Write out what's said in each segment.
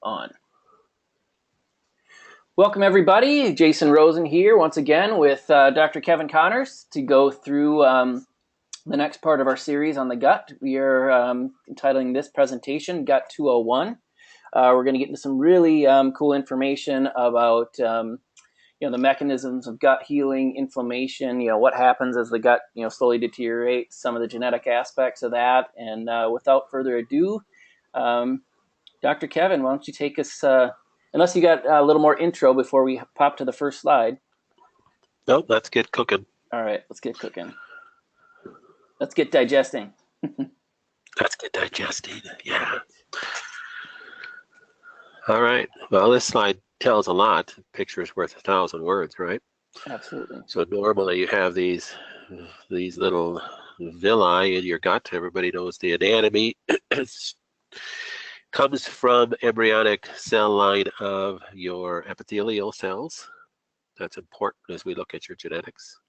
On. Welcome everybody, Jason Rozin here once again with Dr. Kevin Conners to go through the next part of our series on the gut. We are entitling this presentation Gut 201. We're going to get into some really cool information about the mechanisms of gut healing, inflammation, what happens as the gut slowly deteriorates, some of the genetic aspects of that. And without further ado, Dr. Kevin, why don't you take us, unless you got a little more intro before we pop to the first slide. Nope, let's get cooking. All right, let's get cooking. Let's get digesting. Let's get digesting, yeah. All right, well, this slide tells a lot. A picture is worth 1,000 words, right? Absolutely. So normally you have these little villi in your gut. Everybody knows the anatomy. Comes from embryonic cell line of your epithelial cells. That's important as we look at your genetics.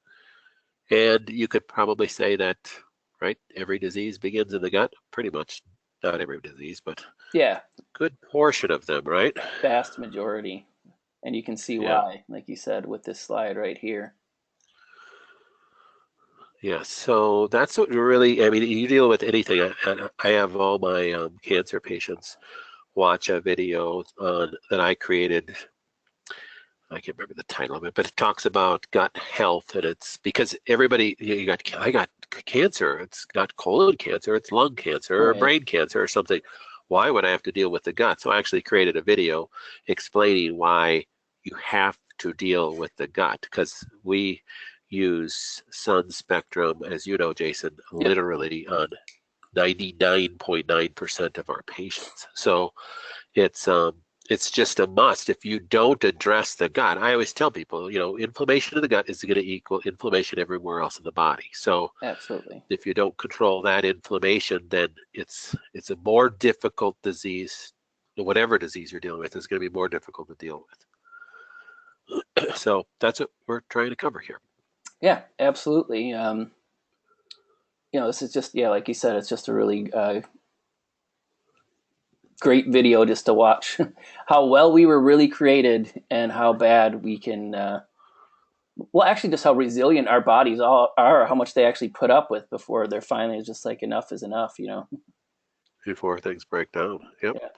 And you could probably say that, right, every disease begins in the gut. Pretty much, not every disease, but yeah, a good portion of them, right? Vast majority. And you can see why, like you said, with this slide right here. Yeah, so that's what really, I mean, you deal with anything. I have all my cancer patients watch a video that I created. I can't remember the title of it, but it talks about gut health, and it's because everybody, I got cancer. It's not colon cancer, it's lung cancer or brain cancer or something. Why would I have to deal with the gut? So I actually created a video explaining why you have to deal with the gut, because we use sun spectrum, as you know, Jason, literally on 99.9% of our patients. So it's just a must. If you don't address the gut, I always tell people, inflammation in the gut is going to equal inflammation everywhere else in the body. So absolutely, if you don't control that inflammation, then it's a more difficult disease. Whatever disease you're dealing with is going to be more difficult to deal with. So that's what we're trying to cover here. Yeah, absolutely. This is just, like you said, it's just a really great video just to watch how well we were really created and how bad we can, actually just how resilient our bodies all are, how much they actually put up with before they're finally just like, enough is enough, Before things break down. Yep. Yeah.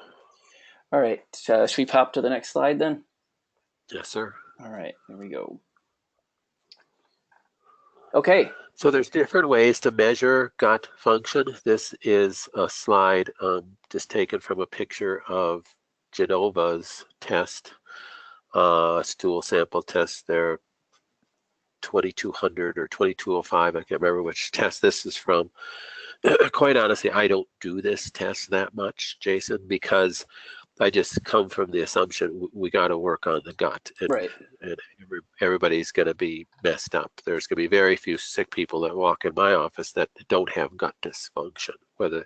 All right. Should we pop to the next slide then? Yes, sir. All right, here we go. Okay. So there's different ways to measure gut function. This is a slide just taken from a picture of Genova's test, stool sample test. They're 2200 or 2205. I can't remember which test this is from. Quite honestly, I don't do this test that much, Jason, because I just come from the assumption we got to work on the gut, and everybody's going to be messed up. There's going to be very few sick people that walk in my office that don't have gut dysfunction. And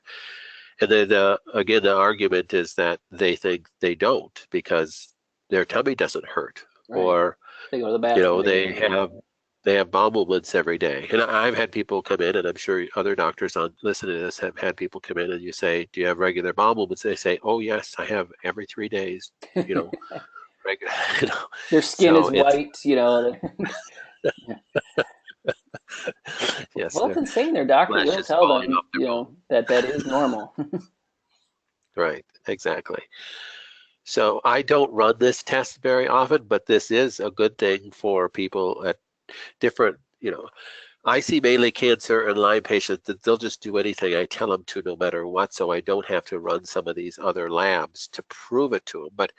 then again, the argument is that they think they don't because their tummy doesn't hurt, or they go to the bathroom. They have bowel movements every day. And I've had people come in, and I'm sure other doctors on listening to this have had people come in and you say, do you have regular bowel movements? They say, oh yes, I have every 3 days, regular. Their skin is white, Yes. Well, it's insane. Their doctor will tell them, that is normal. Right, exactly. So I don't run this test very often, but this is a good thing for people at different, I see mainly cancer and Lyme patients that they'll just do anything I tell them to no matter what, so I don't have to run some of these other labs to prove it to them. But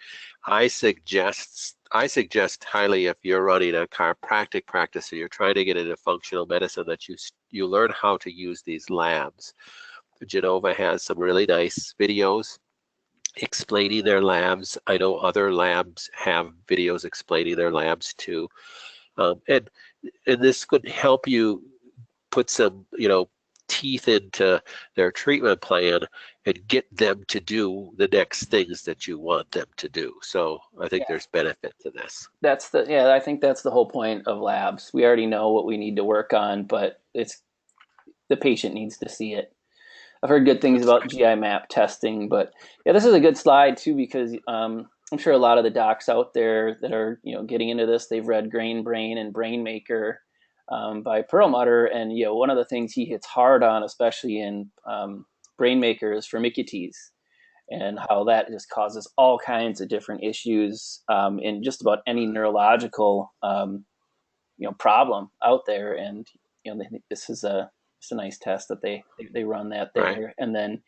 I suggest highly, if you're running a chiropractic practice and you're trying to get into functional medicine, that you learn how to use these labs. Genova has some really nice videos explaining their labs. I know other labs have videos explaining their labs too. And this could help you put some, teeth into their treatment plan and get them to do the next things that you want them to do. So I think there's benefit to this. I think that's the whole point of labs. We already know what we need to work on, but the patient needs to see it. I've heard good things That's about right. GI map testing, but yeah, this is a good slide too because I'm sure a lot of the docs out there that are getting into this, they've read Grain Brain and Brain Maker by Perlmutter, and one of the things he hits hard on, especially in Brain Maker, is firmicutes and how that just causes all kinds of different issues in just about any neurological problem out there. And they think this is a nice test that they run that Right. there. And then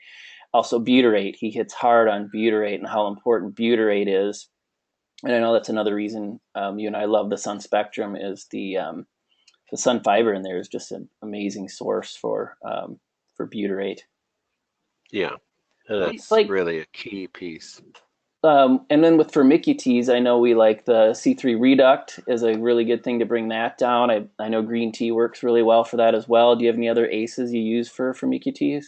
also butyrate, he hits hard on butyrate and how important butyrate is. And I know that's another reason you and I love the Sun Spectrum is the Sun Fiber in there is just an amazing source for butyrate. Yeah. That's Like really a key piece. and then with firmicutes, I know we like the C3 reduct is a really good thing to bring that down. I know green tea works really well for that as well. Do you have any other ACEs you use for firmicutes?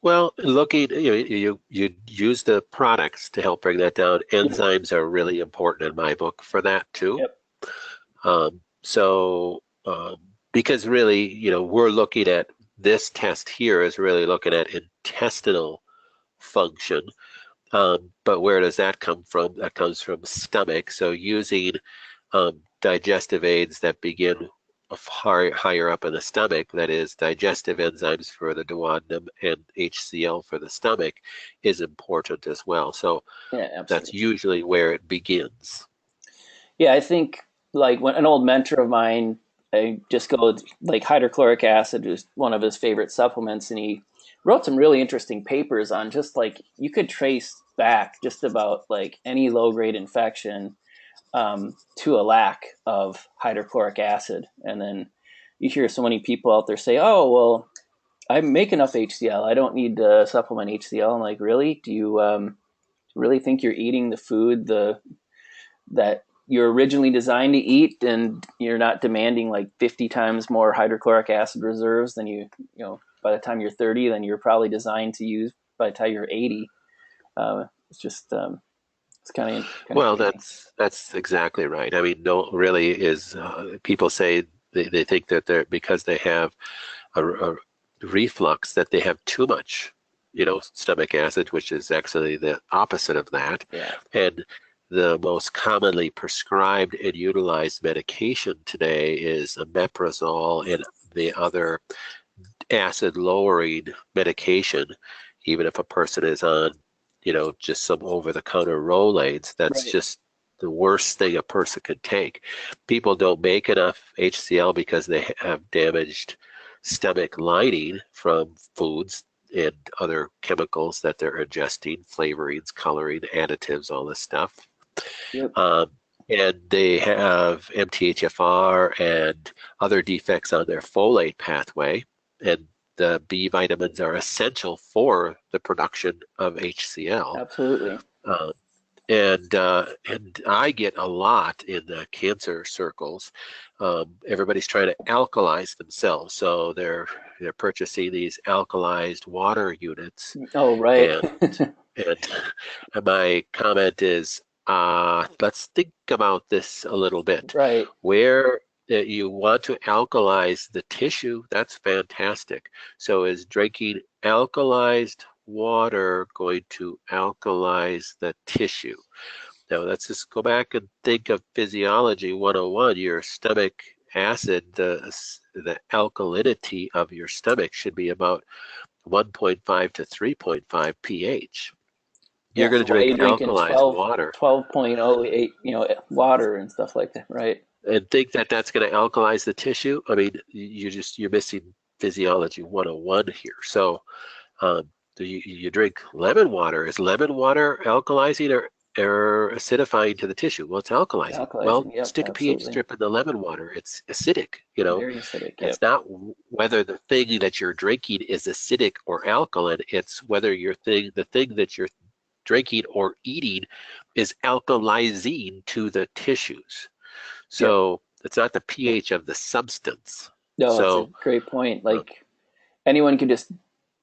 Well, looking, you use the products to help bring that down. Yep. Enzymes are really important in my book for that too. Yep. Because really, we're looking at this test here is really looking at intestinal function. But where does that come from? That comes from stomach. So using digestive aids that begin higher up in the stomach, that is digestive enzymes for the duodenum and HCl for the stomach, is important as well. So Yeah, that's absolutely. usually where it begins. Yeah, I think like when an old mentor of mine, I just go with, like hydrochloric acid was one of his favorite supplements, and he wrote some really interesting papers on just like you could trace back just about like any low grade infection to a lack of hydrochloric acid. And then you hear so many people out there say, "Oh, well, I make enough HCl. I don't need to supplement HCl." I'm like, really? Do you really think you're eating the food that you're originally designed to eat, and you're not demanding like 50 times more hydrochloric acid reserves than by the time you're 30 than you're probably designed to use by the time you're 80? It's just it's kind of Well, crazy. that's exactly right. I mean, no, really is people say they think that they're because they have a reflux that they have too much, stomach acid, which is actually the opposite of that. Yeah. And the most commonly prescribed and utilized medication today is omeprazole and the other acid lowering medication. Even if a person is on, just some over-the-counter Rolaids, that's Right. just the worst thing a person could take. People don't make enough HCl because they have damaged stomach lining from foods and other chemicals that they're ingesting, flavorings, coloring, additives, all this stuff. Yep. Um, and they have MTHFR and other defects on their folate pathway. And the B vitamins are essential for the production of HCl. Absolutely. Uh, and I get a lot in the cancer circles. Everybody's trying to alkalize themselves, so they're purchasing these alkalized water units, Oh, right. and and my comment is, let's think about this a little bit. Right. Where you want to alkalize the tissue, that's fantastic. So is drinking alkalized water going to alkalize the tissue? Now let's just go back and think of physiology 101. Your stomach acid, the alkalinity of your stomach should be about 1.5 to 3.5 pH. You're Yeah. going So to why are drink you drinking alkalized water 12.08, water and stuff like that, right? and think that that's going to alkalize the tissue. I mean, you're missing physiology 101 here. So um, you drink lemon water. Is lemon water alkalizing or acidifying to the tissue? Well, it's alkalizing. Well, Alkalizing. Yep. stick a pH Absolutely. strip in the lemon water. It's acidic. Very acidic. Yep. It's not whether the thing that you're drinking is acidic or alkaline. It's whether the thing that you're drinking or eating is alkalizing to the tissues. Yep. So it's not the pH of the substance. No, it's a So great point. uh, Like anyone could just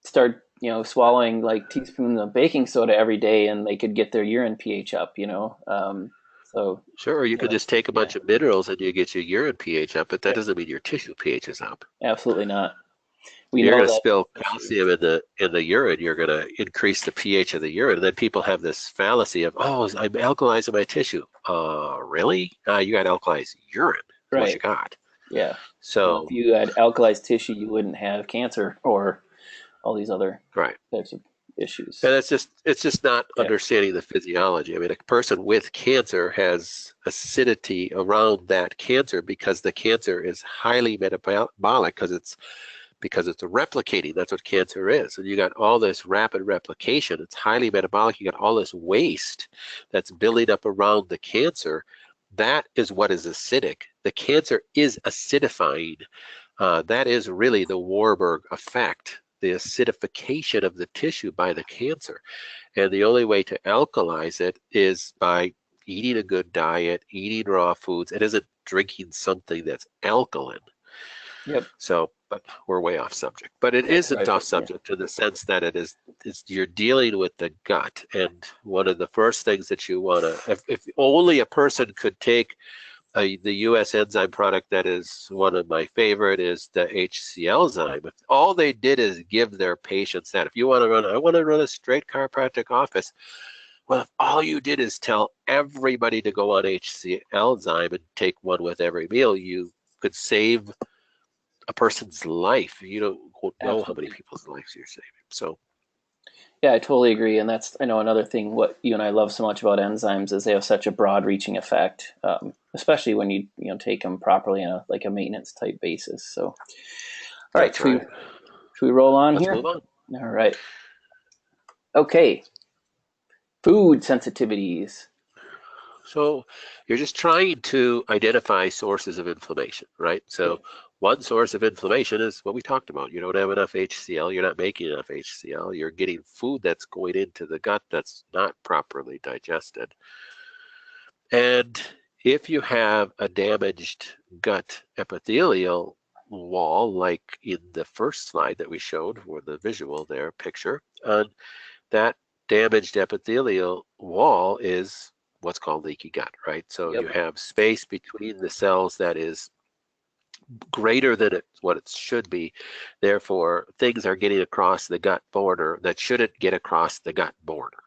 start, swallowing like teaspoons of baking soda every day, and they could get their urine pH up. So sure, you could that's just take a yeah. bunch of minerals and you get your urine pH up, but that Yep. doesn't mean your tissue pH is up. Absolutely not. we You're know going to that. spill calcium in the urine. You're going to increase the pH of the urine. And then people have this fallacy of, oh, I'm alkalizing my tissue. Really? You got alkalized urine. Is what you Right. got. Yeah. Well, if So, you had alkalized tissue, you wouldn't have cancer or all these other right. types of issues. And it's just not Yeah. understanding the physiology. I mean, a person with cancer has acidity around that cancer because the cancer is highly metabolic because it's replicating. That's what cancer is. And you got all this rapid replication. It's highly metabolic. You got all this waste that's building up around the cancer. That is what is acidic. The cancer is acidifying. That is really the Warburg effect, the acidification of the tissue by the cancer. And the only way to alkalize it is by eating a good diet, eating raw foods. It isn't drinking something that's alkaline. Yep. So, but we're way off subject. But it That's is a right. tough Yeah. subject in the sense that you're dealing with the gut. And one of the first things that you want to, if only a person could take the US enzyme product that is one of my favorite is the HCl enzyme. If all they did is give their patients that, if you want to run, I want to run a straight chiropractic office. Well, if all you did is tell everybody to go on HCl enzyme and take one with every meal, you could save a person's life. You won't know how many Absolutely. people's lives you're saving. So, Yeah, I totally agree. And that's, I know, another thing what you and I love so much about enzymes is they have such a broad reaching effect, especially when you take them properly on a maintenance type basis. So, all right, that's right. should we roll on Let's here? move on. All right. Okay. Food sensitivities. So you're just trying to identify sources of inflammation, right? Yep. So one source of inflammation is what we talked about. You don't have enough HCl. You're not making enough HCl. You're getting food that's going into the gut that's not properly digested. And if you have a damaged gut epithelial wall, like in the first slide that we showed, or the visual there picture, that damaged epithelial wall is what's called leaky gut, right? So you Yep. have space between the cells that is greater than what it should be. Therefore, things are getting across the gut border that shouldn't get across the gut border.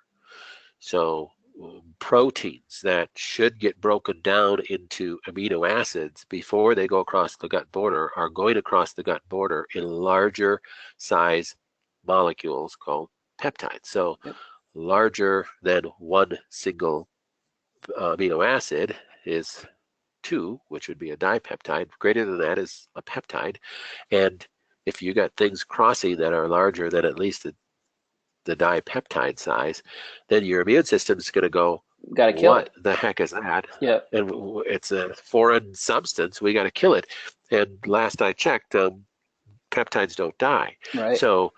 So proteins that should get broken down into amino acids before they go across the gut border are going across the gut border in larger size molecules called peptides. So Yep. larger than one single amino acid is 2, which would be a dipeptide. Greater than that is a peptide. And if you got things crossing that are larger than at least the dipeptide size, then your immune system is going to go, Got to kill what it. the heck is that? Yep. And it's a foreign substance. We got to kill it. And last I checked, peptides don't die. Right. So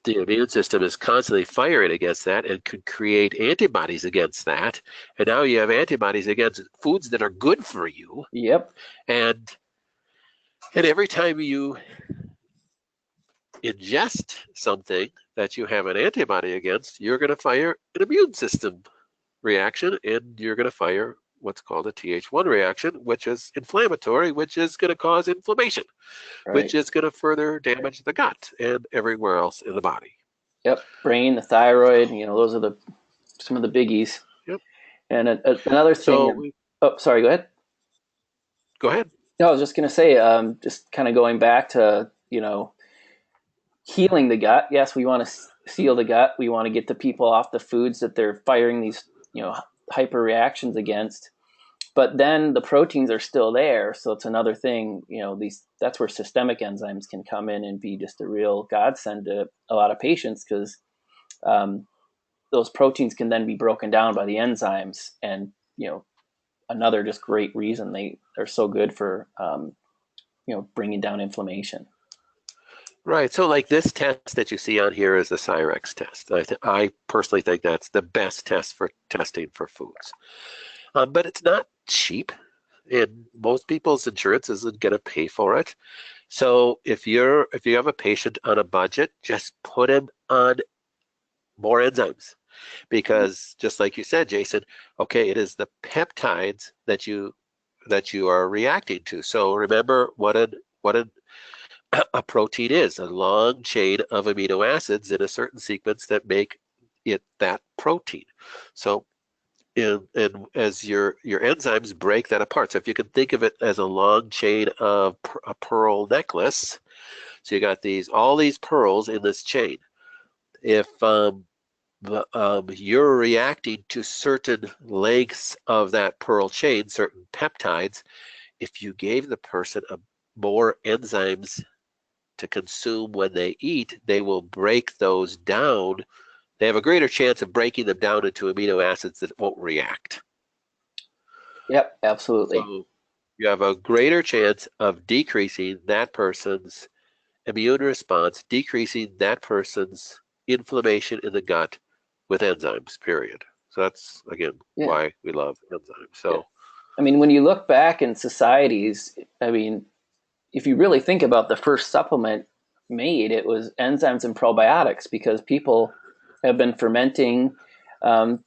the immune system is constantly firing against that and could create antibodies against that. And now you have antibodies against foods that are good for you. Yep. And every time you ingest something that you have an antibody against, you're going to fire an immune system reaction, and you're going to fire what's called a Th1 reaction, which is inflammatory, which is going to cause inflammation, which Right. is going to further damage the gut and everywhere else in the body. Yep. Brain, the thyroid. Those are some of the biggies. Yep. And another So thing. Oh, sorry. Go ahead. go ahead. No, I was just going to say, just kind of going back to healing the gut. Yes, we want to seal the gut. We want to get the people off the foods that they're firing these hyper reactions against. But then the proteins are still there, so it's another thing. That's where systemic enzymes can come in and be just a real godsend to a lot of patients because those proteins can then be broken down by the enzymes, and another just great reason they are so good for bringing down inflammation. Right. So like this test that you see on here is the Cyrex test. I personally think that's the best test for testing for foods. But it's not cheap, and most people's insurance isn't going to pay for it. So if you have a patient on a budget, just put him on more enzymes, because just like you said, Jason, okay, it is the peptides that you are reacting to. So remember what an a protein is, a long chain of amino acids in a certain sequence that make it that protein. So and as your enzymes break that apart. So if you can think of it as a long chain of a pearl necklace, so you got all these pearls in this chain. If you're reacting to certain lengths of that pearl chain, certain peptides, if you gave the person more enzymes to consume when they eat, they will break those down. They have a greater chance of breaking them down into amino acids that won't react. Yep, absolutely. So you have a greater chance of decreasing that person's immune response, decreasing that person's inflammation in the gut with enzymes, period. So that's, again, Yeah. why we love enzymes. Yeah. So, I mean, when you look back in societies, I mean, if you really think about the first supplement made, it was enzymes and probiotics because people have been fermenting, all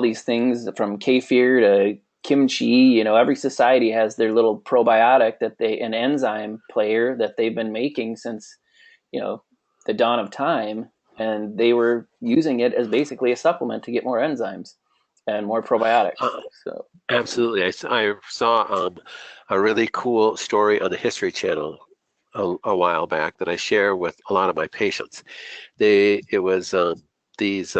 these things from kefir to kimchi. Every society has their little probiotic an enzyme player that they've been making since, the dawn of time, and they were using it as basically a supplement to get more enzymes and more probiotics. uh, So absolutely. I saw a really cool story on the History Channel a while back that I share with a lot of my patients. It was these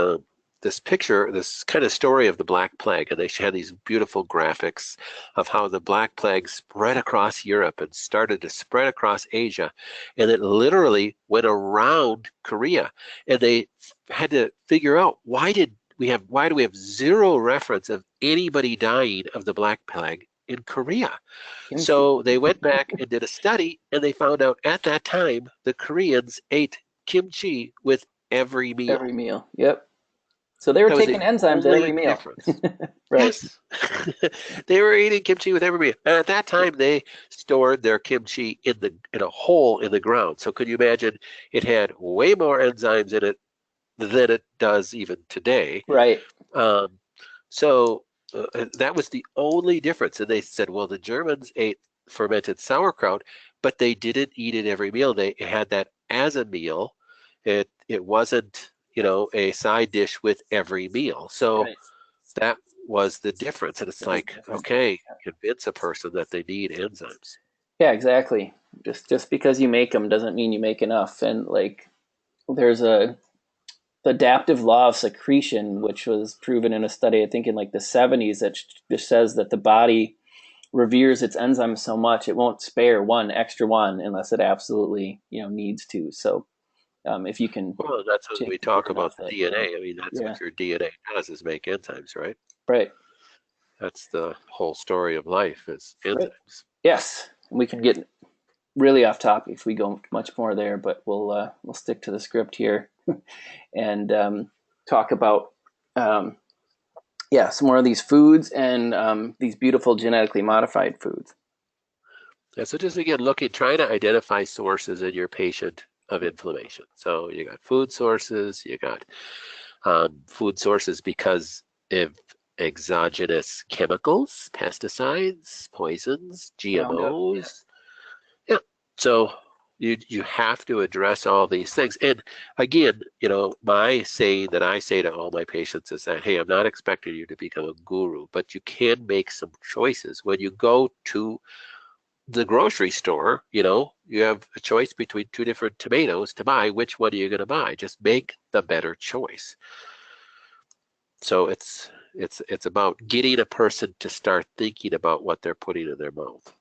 this picture, this kind of story of the Black Plague, and they had these beautiful graphics of how the Black Plague spread across Europe and started to spread across Asia, and it literally went around Korea, and they had to figure out why do we have zero reference of anybody dying of the Black Plague in Korea? kimchi So they went back and did a study, and they found out at that time the Koreans ate kimchi with every every meal. meal. Yep. So they were That was the taking enzymes at every only meal. difference. Right. Yes. They were eating kimchi with every meal. And at that time, they stored their kimchi in a hole in the ground. So could you imagine it had way more enzymes in it than it does even today? Right. Um, so that was the only difference. And they said, well, the Germans ate fermented sauerkraut, but they didn't eat it every meal. They had that as a meal. It wasn't, a side dish with every meal. So Right. that was the difference. And it's That was like, different. okay, convince a person that they need enzymes. Yeah, exactly. Just because you make them doesn't mean you make enough. And like, there's the adaptive law of secretion, which was proven in a study, I think in like the 70s, that just says that the body reveres its enzymes so much it won't spare one extra one unless it absolutely needs to. So if you can Well, that's when take we more talk enough about the that DNA. I mean, that's yeah, what your DNA does is make enzymes, right? right, That's the whole story of life is right, enzymes. yes, we can get really off topic if we go much more there, but we'll stick to the script here and talk about um, some more of these foods and these beautiful genetically modified foods. Yeah, so just again, trying to identify sources in your patient of inflammation. So you got food sources, you got food sources because of exogenous chemicals, pesticides, poisons, Roundup, yeah. GMOs. Yeah. So you have to address all these things. And again, my saying that I say to all my patients is that, hey, I'm not expecting you to become a guru, but you can make some choices. When you go to the grocery store, you have a choice between two different tomatoes to buy. Which one are you going to buy? Just make the better choice. So it's about getting a person to start thinking about what they're putting in their mouth.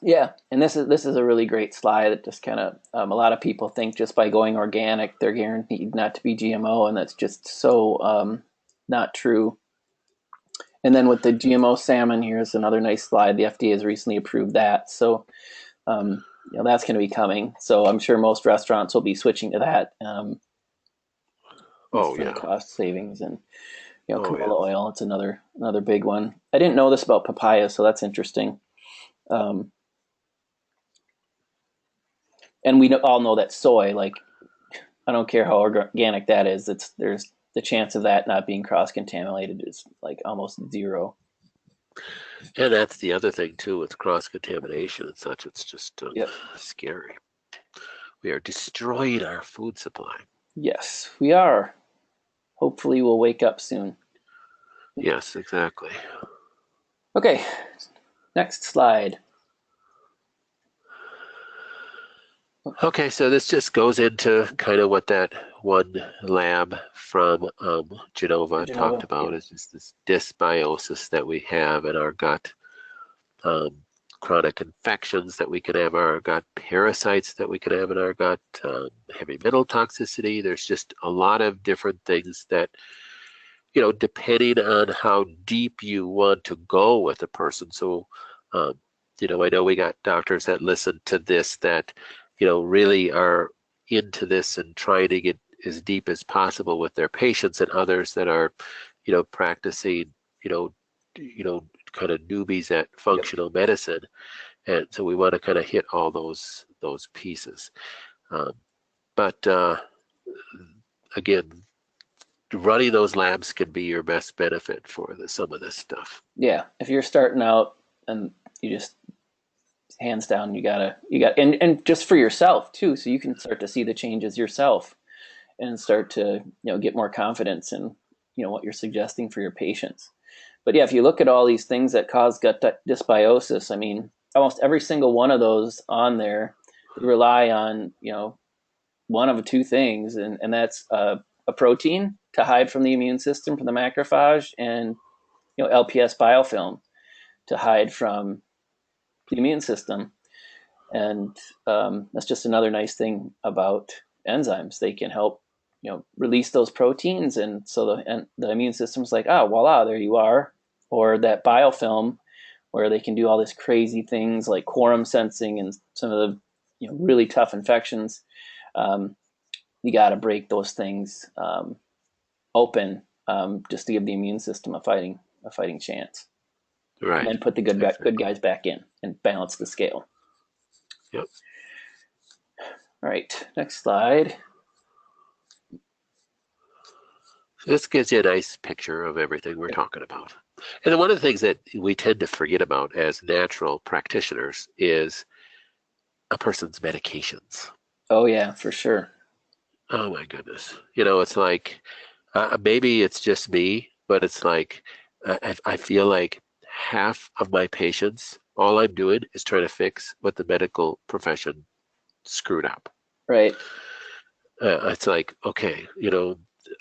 Yeah, and this is a really great slide that just kind of a lot of people think just by going organic they're guaranteed not to be GMO, and that's just so not true. And then with the GMO salmon, here's another nice slide. The FDA has recently approved that, so that's going to be coming. So I'm sure most restaurants will be switching to that just Oh for the yeah. cost savings. And Oh yeah. canola oil, it's another big one. I didn't know this about papaya, so that's interesting. Um, and we all know that soy, like I don't care how organic that is, there's the chance of that not being cross contaminated is like almost zero. And that's the other thing too with cross-contamination and such. It's just Yep. scary. We are destroying our food supply. Yes, we are. Hopefully we'll wake up soon. Yes, exactly. Okay, next slide. Okay, so this just goes into kind of what that one lab from Genova talked about, Yep. is just this dysbiosis that we have in our gut, chronic infections that we can have in our gut, parasites that we can have in our gut, heavy metal toxicity. There's just a lot of different things that, depending on how deep you want to go with a person. So, I know we got doctors that listen to this that, really are into this and trying to get as deep as possible with their patients, and others that are, practicing, kind of newbies at functional medicine. And so we want to kind of hit all those pieces. But again, running those labs can be your best benefit for some of this stuff. Yeah, if you're starting out and you just hands down, you got and just for yourself too, so you can start to see the changes yourself and start to get more confidence in what you're suggesting for your patients. But yeah, if you look at all these things that cause gut dysbiosis, I mean, almost every single one of those on there rely on one of two things, and that's a protein to hide from the immune system from the macrophage, and LPS biofilm to hide from the immune system. And that's just another nice thing about enzymes. They can help release those proteins, and so the immune system's like, oh, voila, there you are. Or that biofilm, where they can do all this crazy things like quorum sensing and some of the really tough infections. You got to break those things open, just to give the immune system a fighting chance. Right. And then put the good guys back in and balance the scale. Yep. All right, next slide. This gives you a nice picture of everything we're talking about. And then one of the things that we tend to forget about as natural practitioners is a person's medications. Oh yeah, for sure. Oh my goodness. It's like, maybe it's just me, but it's like, I feel like half of my patients, all I'm doing is trying to fix what the medical profession screwed up. Right. It's like, okay,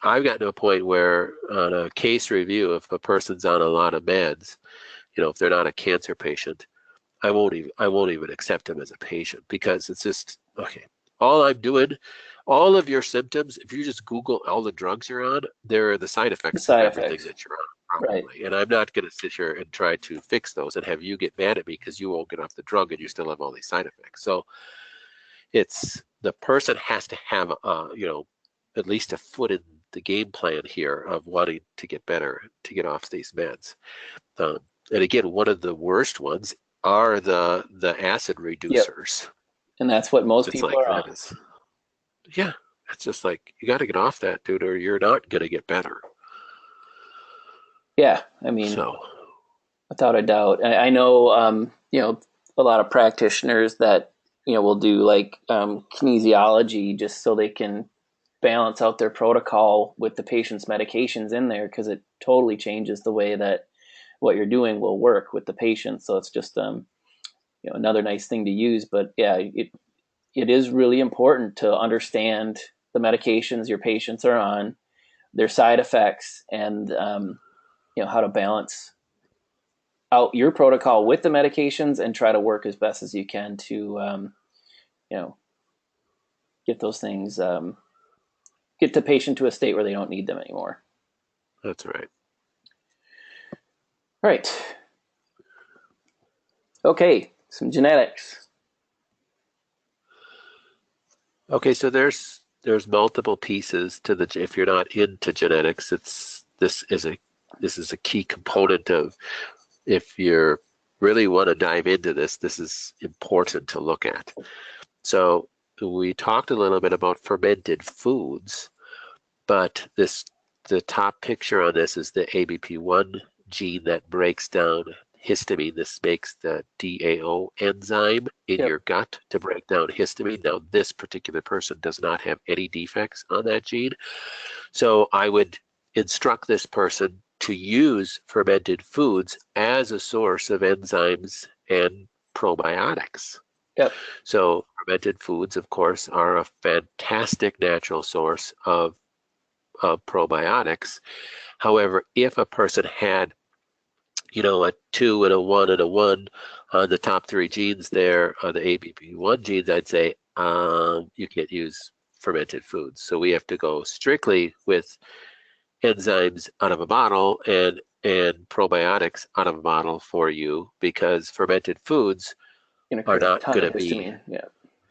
I've gotten to a point where on a case review, if a person's on a lot of meds, if they're not a cancer patient, I won't even accept them as a patient, because it's just, okay, all I'm doing, all of your symptoms, if you just Google all the drugs you're on, they're the side effects of everything that you're on, probably. Right. And I'm not going to sit here and try to fix those and have you get mad at me because you won't get off the drug and you still have all these side effects. So it's, the person has to have, at least a foot in the game plan here of wanting to get better, to get off these meds. And again, one of the worst ones are the acid reducers. Yep. And that's what most people are on. Yeah, it's just like, you got to get off that, dude, or you're not going to get better. Yeah, I mean, without a doubt. I know, a lot of practitioners that will do like kinesiology just so they can balance out their protocol with the patient's medications in there, because it totally changes the way that what you're doing will work with the patient. So it's just another nice thing to use. But yeah, it is really important to understand the medications your patients are on, their side effects, and how to balance out your protocol with the medications and try to work as best as you can to get those things, get the patient to a state where they don't need them anymore. That's right. Right. Okay, some genetics. Okay, so there's multiple pieces to the, if you're not into genetics, this is a key component of, if you really want to dive into this is important to look at. So we talked a little bit about fermented foods, but the top picture on this is the ABP1 gene that breaks down histamine. This makes the DAO enzyme in Yep. your gut to break down histamine. Now, this particular person does not have any defects on that gene. So I would instruct this person to use fermented foods as a source of enzymes and probiotics. Yep. So fermented foods, of course, are a fantastic natural source of probiotics. However, if a person had, a 2 and a 1 and a 1 on the top 3 genes there, on the ABP1 genes, I'd say you can't use fermented foods. So we have to go strictly with enzymes out of a bottle and probiotics out of a bottle for you, because fermented foods are not going to be,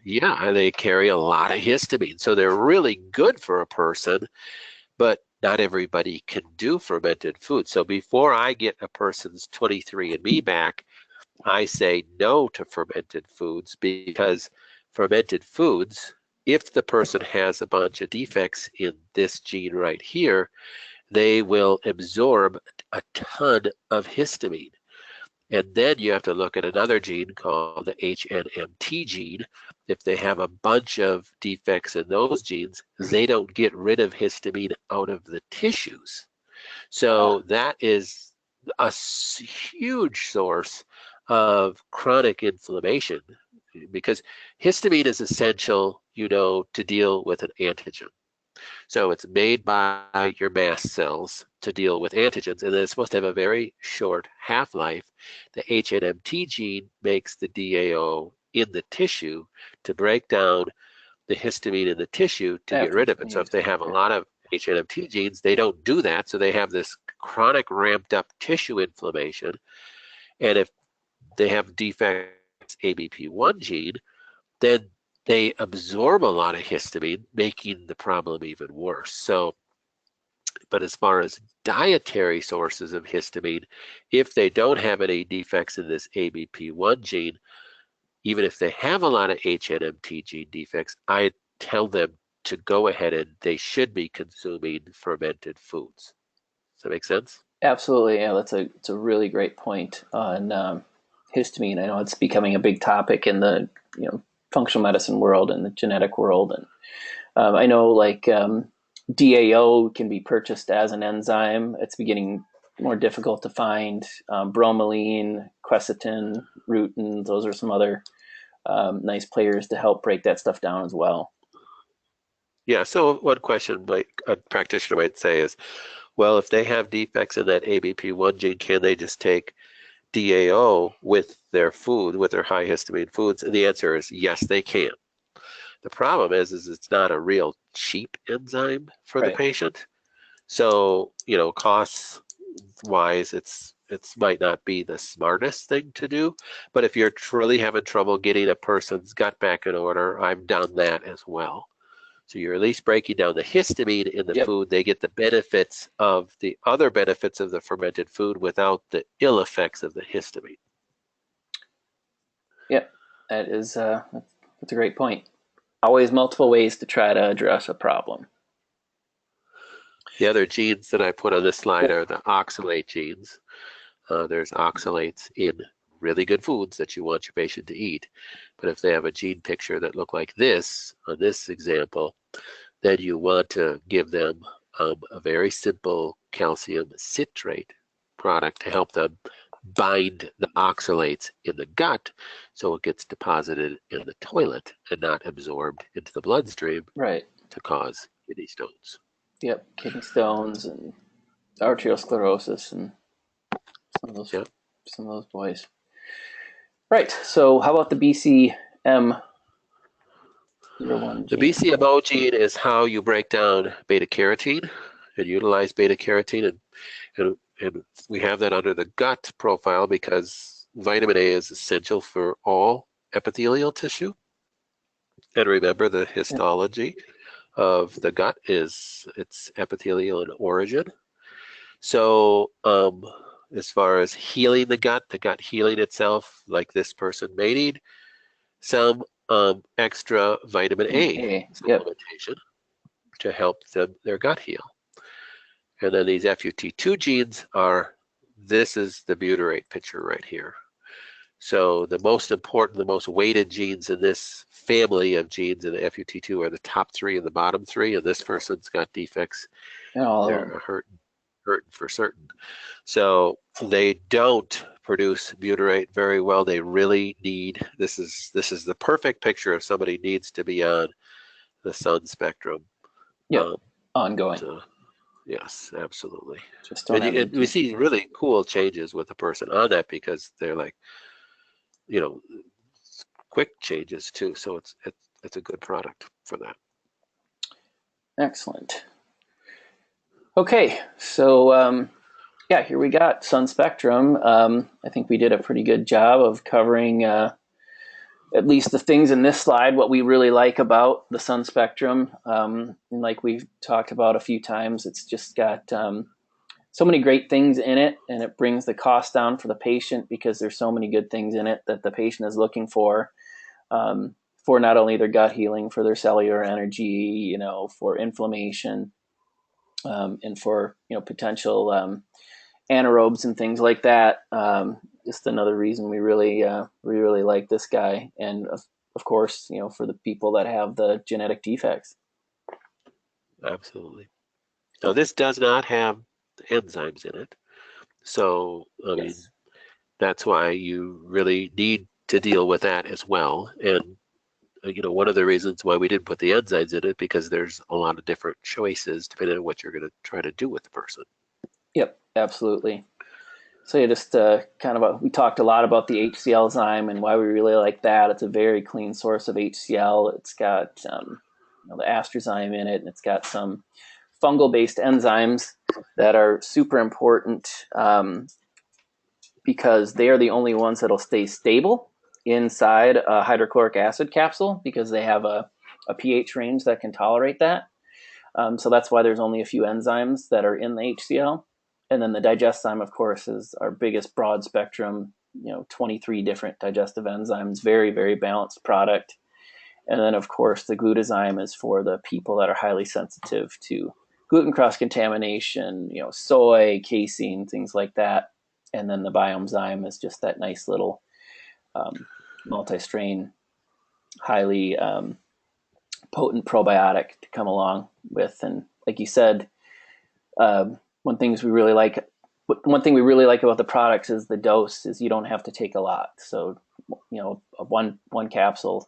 they carry a lot of histamine. So they're really good for a person, but not everybody can do fermented food. So before I get a person's 23andMe back, I say no to fermented foods, because fermented foods, if the person has a bunch of defects in this gene right here, they will absorb a ton of histamine. And then you have to look at another gene called the HNMT gene. If they have a bunch of defects in those genes, they don't get rid of histamine out of the tissues. So that is a huge source of chronic inflammation, because histamine is essential, to deal with an antigen. So it's made by your mast cells to deal with antigens, and then it's supposed to have a very short half-life. The HNMT gene makes the DAO in the tissue to break down the histamine in the tissue to get rid of it. So if they have a lot of HNMT genes, they don't do that. So they have this chronic ramped up tissue inflammation. And if they have defects ABP1 gene, then they absorb a lot of histamine, making the problem even worse. So, but as far as dietary sources of histamine, if they don't have any defects in this ABP1 gene, even if they have a lot of HNMT gene defects, I tell them to go ahead and they should be consuming fermented foods. Does that make sense? Absolutely. Yeah, it's a really great point on histamine. I know it's becoming a big topic in the functional medicine world and the genetic world, and I know DAO can be purchased as an enzyme. It's beginning more difficult to find. Bromelain, quercetin, rutin, those are some other nice players to help break that stuff down as well. Yeah, so one question a practitioner might say is, well, if they have defects in that ABP1 gene, can they just take DAO with their food, with their high histamine foods? And the answer is yes, they can. The problem is it's not a real cheap enzyme for the patient. So, costs wise, it's might not be the smartest thing to do. But if you're truly having trouble getting a person's gut back in order, I've done that as well. So you're at least breaking down the histamine in the food. They get the benefits of the other benefits of the fermented food without the ill effects of the histamine. Yep, that's a great point. Always multiple ways to try to address a problem. The other genes that I put on this slide are the oxalate genes. There's oxalates in really good foods that you want your patient to eat. But if they have a gene picture that look like this, on this example, then you want to give them a very simple calcium citrate product to help them bind the oxalates in the gut so it gets deposited in the toilet and not absorbed into the bloodstream to cause kidney stones. Yep, kidney stones and arteriosclerosis and some of those boys. Right. So how about the BCM? The BCMO gene is how you break down beta carotene and utilize beta carotene, and we have that under the gut profile because vitamin A is essential for all epithelial tissue. And remember, the histology of the gut is it's epithelial in origin. So as far as healing the gut healing itself, like this person may need some extra vitamin A supplementation to help their gut heal. And then these FUT2 genes are this is the butyrate picture right here. So the most important, the most weighted genes in this family of genes in the FUT2 are the top 3 and the bottom 3, and this person's got defects. They're hurting for certain. So they don't produce butyrate very well. They really need, this is the perfect picture of somebody needs to be on the sun spectrum. Yep. Ongoing. So, yes, absolutely. Just don't and we see really cool changes with the person on that because they're like, you know, quick changes too. So it's a good product for that. Excellent. Okay, so yeah, here we got Sun Spectrum. I think we did a pretty good job of covering at least the things in this slide, what we really like about the Sun Spectrum. And like we've talked about a few times, it's just got so many great things in it, and it brings the cost down for the patient because there's so many good things in it that the patient is looking for not only their gut healing, for their cellular energy, for inflammation, and for potential anaerobes and things like that. Just another reason we really like this guy, and of course, for the people that have the genetic defects. Absolutely. Now this does not have enzymes in it, so I mean that's why you really need to deal with that as well. And one of the reasons why we didn't put the enzymes in it, because there's a lot of different choices depending on what you're going to try to do with the person. Yep, absolutely. So yeah, just we talked a lot about the HCl zyme and why we really like that. It's a very clean source of HCl. It's got the astrozyme in it, and it's got some fungal-based enzymes that are super important because they are the only ones that'll stay stable inside a hydrochloric acid capsule because they have a pH range that can tolerate that. So that's why there's only a few enzymes that are in the HCl. And then the digestzyme, of course, is our biggest broad spectrum, 23 different digestive enzymes, very, very balanced product. And then, of course, the glutazyme is for the people that are highly sensitive to gluten cross-contamination, soy, casein, things like that. And then the biomezyme is just that nice little multi-strain, highly potent probiotic to come along with. And like you said, one thing we really like about the products is the dose. Is you don't have to take a lot. So, one capsule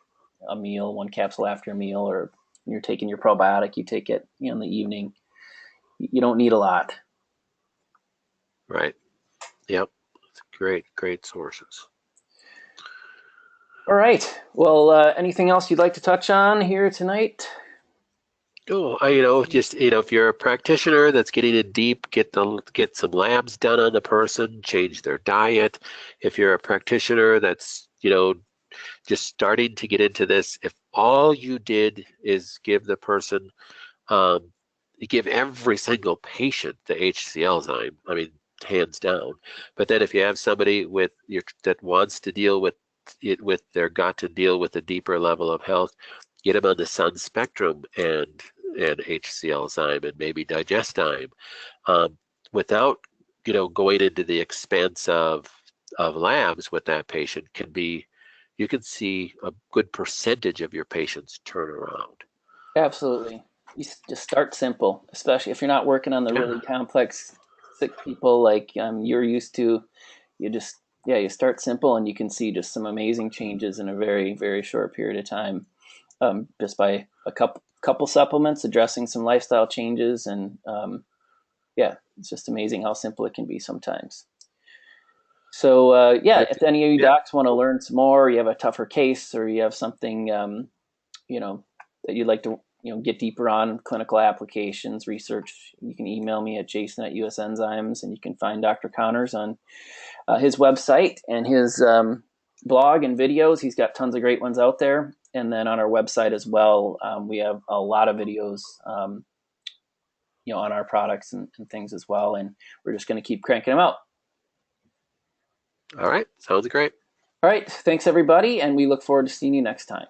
a meal, one capsule after a meal, or when you're taking your probiotic, you take it in the evening. You don't need a lot. Right. Yep. Great sources. All right. Well, anything else you'd like to touch on here tonight? Oh, just if you're a practitioner that's getting in deep, get some labs done on the person, change their diet. If you're a practitioner that's just starting to get into this, if all you did is give the person, give every single patient the HCl zyme, I mean, hands down. But then if you have somebody that wants to deal with it, with their gut, to deal with a deeper level of health, get them on the Sun Spectrum and HCl zyme and maybe digestzyme, without going into the expense of labs with that patient. You can see a good percentage of your patients turn around. Absolutely. You just start simple, especially if you're not working on the really complex sick people like you're used to. You start simple, and you can see just some amazing changes in a very, very short period of time, just by a couple supplements, addressing some lifestyle changes, and it's just amazing how simple it can be sometimes. So if any of you docs want to learn some more, you have a tougher case, or you have something that you'd like to get deeper on, clinical applications, research, you can email me at jason@usenzymes, and you can find Dr. Conners on his website and his blog and videos. He's got tons of great ones out there. And then on our website as well, we have a lot of videos on our products and things as well. And we're just going to keep cranking them out. All right. Sounds great. All right. Thanks, everybody. And we look forward to seeing you next time.